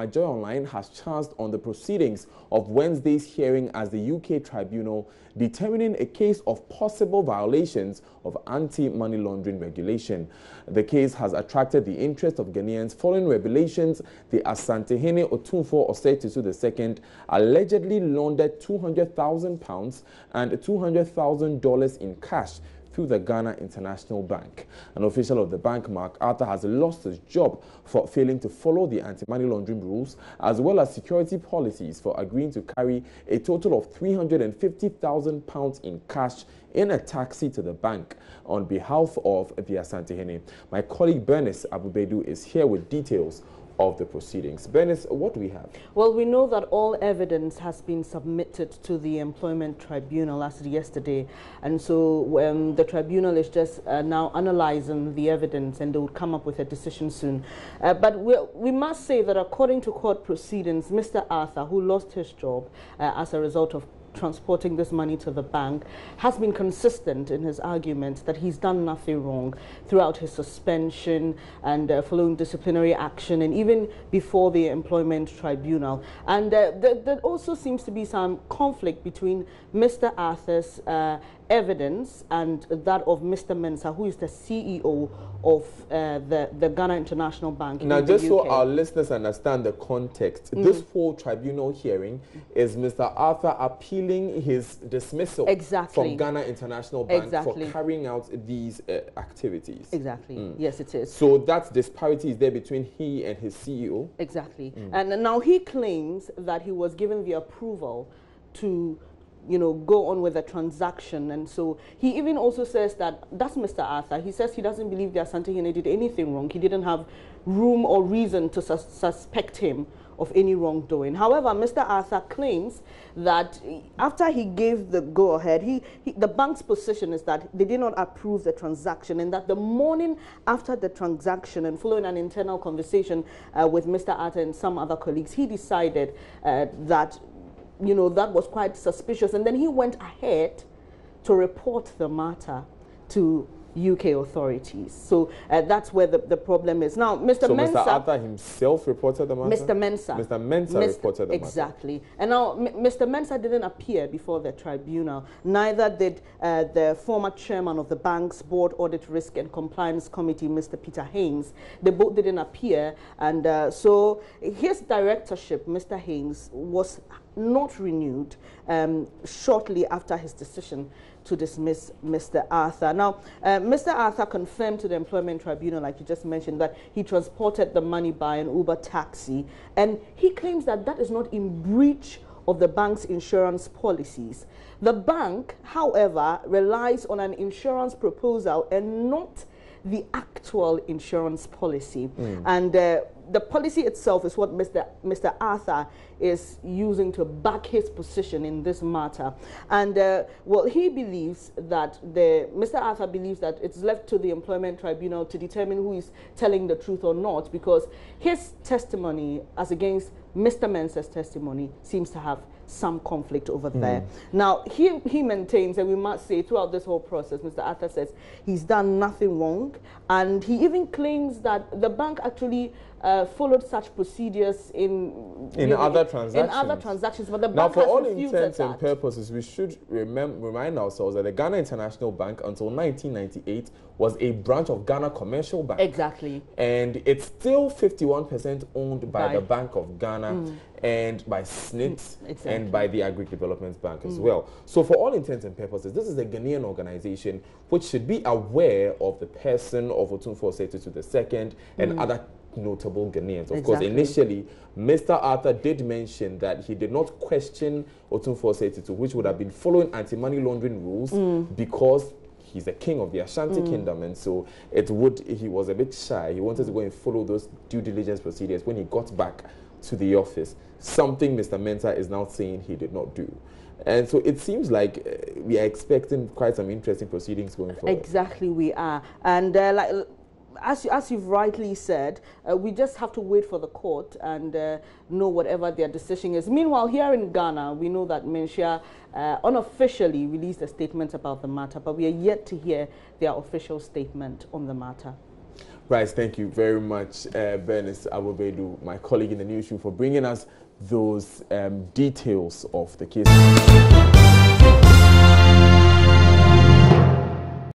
My Joy Online has chanced on the proceedings of Wednesday's hearing as the UK tribunal determining a case of possible violations of anti-money laundering regulation. The case has attracted the interest of Ghanaians following revelations the Asantehene Otumfuo Osei II allegedly laundered £200,000 and $200,000 in cash through the Ghana International Bank. An official of the bank, Mark Arthur, has lost his job for failing to follow the anti-money laundering rules as well as security policies for agreeing to carry a total of £350,000 in cash in a taxi to the bank on behalf of the Asantehene. My colleague Bernice Abubedu is here with details of the proceedings. Bernice, what do we have? Well, we know that all evidence has been submitted to the Employment Tribunal as of yesterday, and so the tribunal is just now analyzing the evidence, and they will come up with a decision soon. But we must say that according to court proceedings, Mr. Arthur, who lost his job as a result of transporting this money to the bank, has been consistent in his argument that he's done nothing wrong throughout his suspension and following disciplinary action and even before the Employment Tribunal. And there also seems to be some conflict between Mr. Arthur's evidence and that of Mr. Mensah, who is the CEO of the Ghana International Bank. Now, just so our listeners understand the context, this whole tribunal hearing is Mr. Arthur appealing his dismissal from Ghana International Bank for carrying out these activities. Exactly. Yes, it is. So that disparity is there between he and his CEO? Exactly. And now he claims that he was given the approval to go on with the transaction. And so he even also says that's Mr. Arthur. He says he doesn't believe the Asantehene did anything wrong. He didn't have room or reason to suspect him of any wrongdoing. However, Mr. Arthur claims that after he gave the go-ahead, the bank's position is that they did not approve the transaction, and that the morning after the transaction and following an internal conversation with Mr. Arthur and some other colleagues, he decided that that was quite suspicious, and then he went ahead to report the matter to UK authorities. So that's where the problem is. Now, Mr. Mensah... Mr. Arthur himself reported the matter? Mr. Mensah. Mr. Mensah reported the matter. Exactly. And now, Mr. Mensah didn't appear before the tribunal. Neither did the former chairman of the bank's Board Audit Risk and Compliance Committee, Mr. Peter Haynes. They both didn't appear. And so his directorship, Mr. Haynes, was not renewed shortly after his decision to dismiss Mr. Arthur. Now, Mr. Arthur confirmed to the Employment Tribunal, like you just mentioned, that he transported the money by an Uber taxi, and he claims that that is not in breach of the bank's insurance policies. The bank, however, relies on an insurance proposal and not the actual insurance policy. And the policy itself is what Mr. Arthur is using to back his position in this matter. And well, he believes that Mr. Arthur believes that it's left to the Employment Tribunal to determine who is telling the truth or not, because his testimony as against Mr. Mensah's testimony seems to have some conflict over there. Now, he maintains, and we must say throughout this whole process, Mr. Arthur says he's done nothing wrong, and he even claims that the bank actually followed such procedures in other transactions. But the bank now, for all refused intents and purposes, we should remind ourselves that the Ghana International Bank until 1998 was a branch of Ghana Commercial Bank. Exactly. And it's still 51% owned by the Bank of Ghana and by SNIT and by the Agri Development Bank as well. So for all intents and purposes, this is a Ghanaian organization which should be aware of the person of Otumfuo Osei II and other notable Ghanaians. Of course, initially, Mr. Arthur did mention that he did not question Otumfuo Osei II, which would have been following anti-money laundering rules because he's a king of the Ashanti Kingdom, and so he was a bit shy. He wanted to go and follow those due diligence procedures when he got back to the office, something Mr. Mensah is now saying he did not do. And so it seems like we are expecting quite some interesting proceedings going forward. Exactly, we are. And as you've rightly said, we just have to wait for the court and know whatever their decision is. Meanwhile, here in Ghana, we know that Menchia unofficially released a statement about the matter, but we are yet to hear their official statement on the matter. Bryce, thank you very much, Bernice Abobedu, my colleague in the newsroom, for bringing us those details of the case.